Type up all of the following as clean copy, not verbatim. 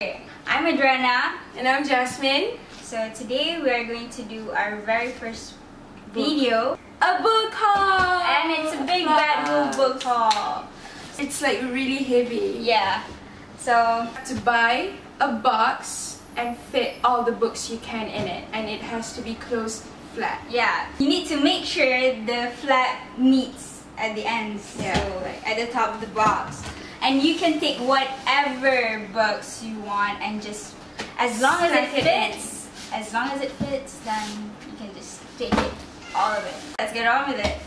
I'm Adriana. And I'm Jasmine. So today we are going to do our very first video. A book haul! And it's a big bad wolf book haul. It's like really heavy. Yeah. So to buy a box and fit all the books you can in it, and it has to be closed flat. yeah, you need to make sure the flat meets at the ends. Yeah. So like at the top of the box. And you can take whatever books you want and just as long as it fits, then you can just take it, all of it. Let's get on with it.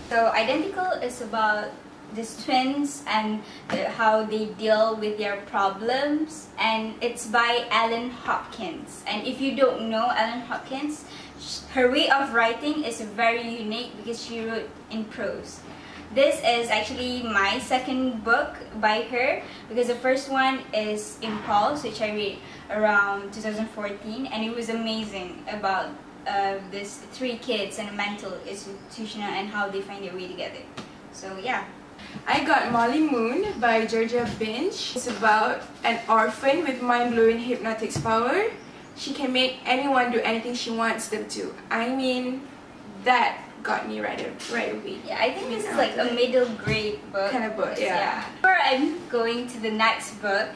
So Identical is about these twins and how they deal with their problems, and it's by Ellen Hopkins. And if you don't know Ellen Hopkins, her way of writing is very unique because she wrote in prose. This is actually my second book by her because the first one is Impulse, which I read around 2014, and it was amazing about these three kids in a mental institution and how they find their way together. So yeah. I got Molly Moon by Georgia Binch. It's about an orphan with mind-blowing hypnotic power. She can make anyone do anything she wants them to. I mean, that got me right away. Yeah, I think this is like a middle grade book. Kind of book, yeah. Before I'm going to the next book,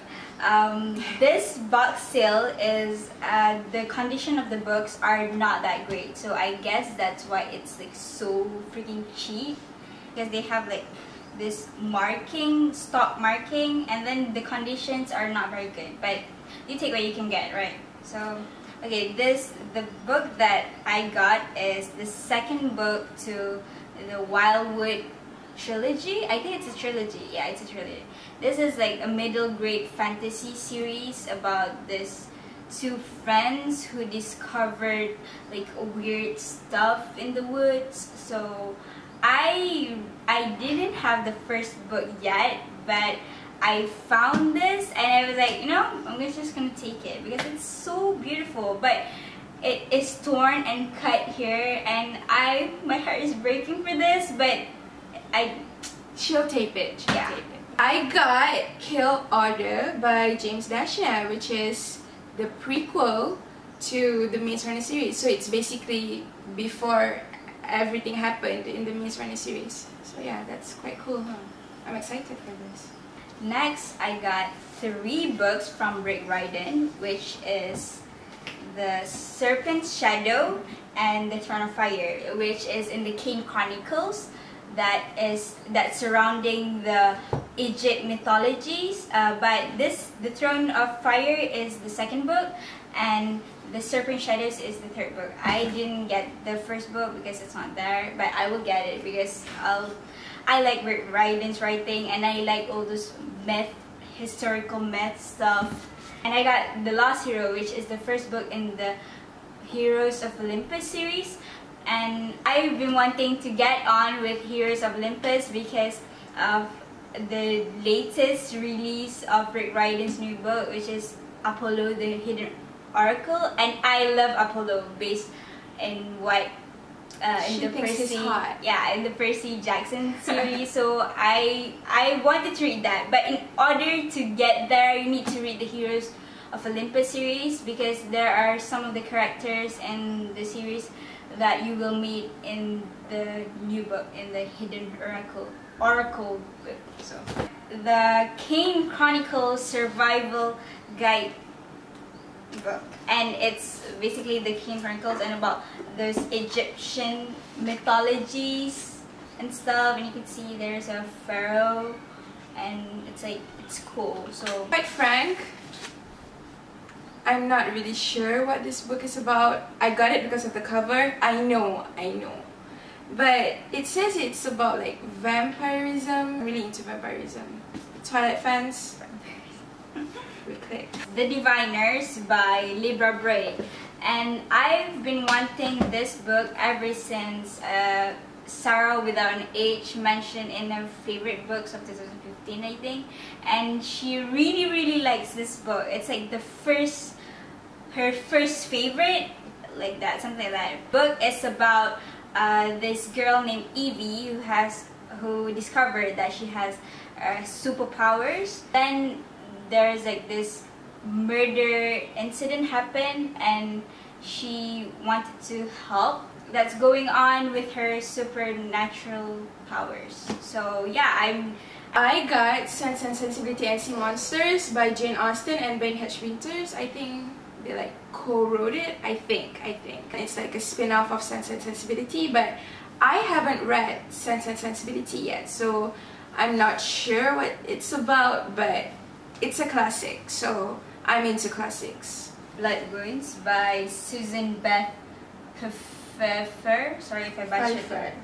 this box sale is, the condition of the books are not that great. So I guess that's why it's like so freaking cheap. Because they have like this marking, stop marking, and then the conditions are not very good. But you take what you can get, right? So okay, the book that I got is the second book to the Wildwood trilogy. I think it's a trilogy. Yeah, it's a trilogy. This is like a middle grade fantasy series about this two friends who discovered like weird stuff in the woods. So I didn't have the first book yet, but I found this and I was like, you know, I'm just gonna take it because it's so beautiful, but it is torn and cut here, and my heart is breaking for this, but she'll tape it. Yeah. I got Kill Order by James Dashner, which is the prequel to the Maze Runner series. So it's basically before everything happened in the Maze Runner series. So yeah, that's quite cool, huh? I'm excited for this. Next, I got 3 books from Rick Riordan, which is The Serpent's Shadow and The Throne of Fire, which is in the Kane Chronicles. That's surrounding the Egypt mythologies. But The Throne of Fire is the second book, and The Serpent Shadows is the third book. I didn't get the first book because it's not there, but I will get it because I like Rick Riordan's writing, and I like all those historical myth stuff. And I got The Lost Hero, which is the first book in the Heroes of Olympus series. And I've been wanting to get on with Heroes of Olympus because of the latest release of Rick Riordan's new book, which is Apollo the Hidden Oracle. And I love Apollo based in what in the Percy Jackson series. So I wanted to read that, but in order to get there, you need to read the Heroes of Olympus series because there are some of the characters in the series that you will meet in the new book, in the Hidden Oracle book. So the Kane Chronicles Survival Guide book, and it's basically the Kane Chronicles and about those Egyptian mythologies and stuff, and you can see there's a pharaoh, and it's cool. So quite frank, I'm not really sure what this book is about. I got it because of the cover. I know, but it says it's about like vampirism. I'm really into vampirism. Twilight fans, we click. The Diviners by Libra Bray, and I've been wanting this book ever since Sarah Without an H mentioned in her favorite books of 2015, I think, and she really likes this book. It's like her first favorite, like that, something like that. Book is about this girl named Evie who discovered that she has superpowers. Then there's like this murder incident happened and she wanted to help that's going on with her supernatural powers. So yeah, I got Sense and Sensibility and Sea Monsters by Jane Austen and Ben H. Winters. I think they like co-wrote it. I think. It's like a spin-off of Sense and Sensibility, but I haven't read Sense and Sensibility yet, so I'm not sure what it's about, but it's a classic, so I'm into classics. Blood Wounds by Susan Beth Pfeffer. Sorry if I butchered that.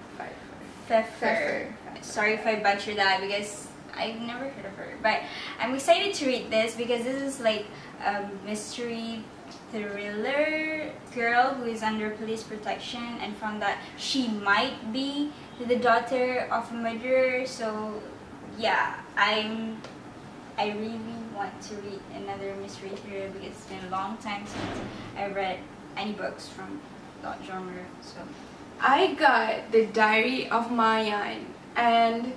Pfeffer. Sorry if I butchered that because I've never heard of her. But I'm excited to read this because this is like a mystery thriller. Girl who is under police protection and found that she might be the daughter of a murderer. So yeah, I really want to read another mystery thriller because it's been a long time since I read any books from that genre. So I got The Diary of Mayan, and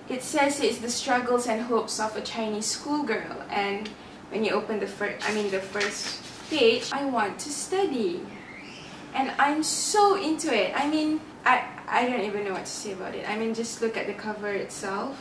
it says it's the struggles and hopes of a Chinese schoolgirl, and when you open the first page, I want to study, and I'm so into it. I mean, I don't even know what to say about it. I mean, just look at the cover itself.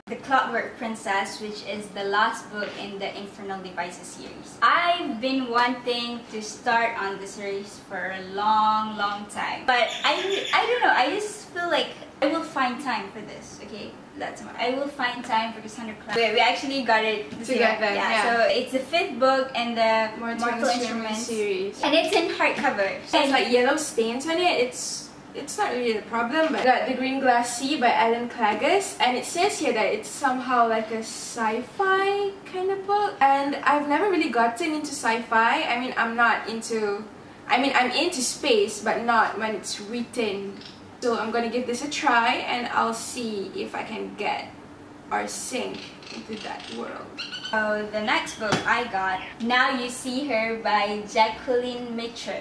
The Clockwork Princess, which is the last book in the Infernal Devices series. I've been wanting to start on the series for a long time, but I don't know, I just feel like I will find time for this, okay? That's why I will find time for Cassandra Clare. We actually got it together. Yeah. So it's the 5th book in the Mortal Instruments series, and it's in hardcover. So it's like yellow stains on it. It's not really a problem, but I got The Green Glass Sea by Alan Klages, and it says here that it's somehow like a sci-fi kind of book, and I've never really gotten into sci-fi. I mean, I'm into space, but not when it's written. So I'm gonna give this a try, and I'll see if I can get or sink into that world. So the next book I got, Now You See Her by Jacqueline Mitchell.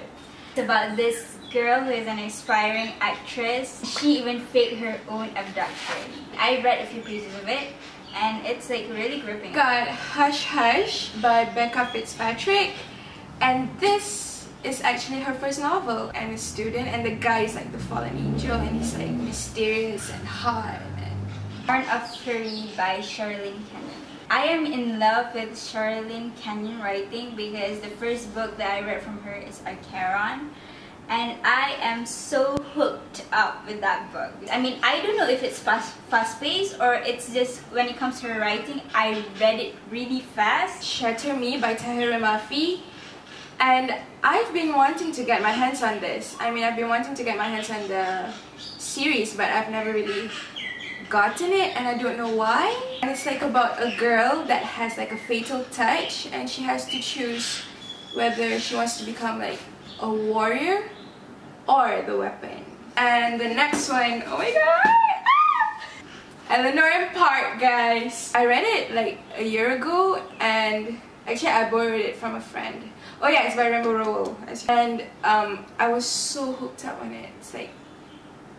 It's about this girl who is an aspiring actress. She even faked her own abduction. I read a few pages of it and it's like really gripping. Got Hush Hush by Becca Fitzpatrick, and this is actually her first novel. I'm a student and the guy is like the fallen angel and he's like mysterious and hot. Born of Fury by Sherilyn Kenyon. I am in love with Sherilyn Kenyon writing because the first book that I read from her is Archeron, and I am so hooked up with that book. I mean, I don't know if it's fast-paced or it's just when it comes to her writing, I read it really fast. Shatter Me by Tahira Mafi, and I've been wanting to get my hands on this. I mean, I've been wanting to get my hands on the series, but I've never really gotten it, and I don't know why. And it's like about a girl that has like a fatal touch, and she has to choose whether she wants to become like a warrior or the weapon. And the next one, oh my god! Eleanor and Park, guys. I read it like a year ago, and actually I borrowed it from a friend. Oh yeah, it's by Rainbow Rowell. And I was so hooked up on it. It's like,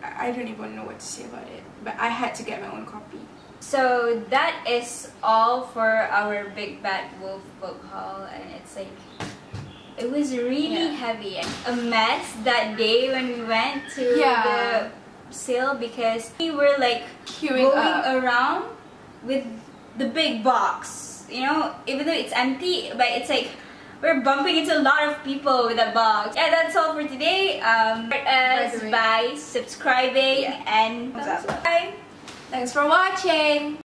I don't even know what to say about it, but I had to get my own copy. So that is all for our Big Bad Wolf book haul, and it's like, it was really heavy and a mess that day when we went to the sale because we were like going around with the big box, you know, even though it's empty, but it's like we're bumping into a lot of people with a box. Yeah, that's all for today. Support us by subscribing and thumbs up. Thanks for watching.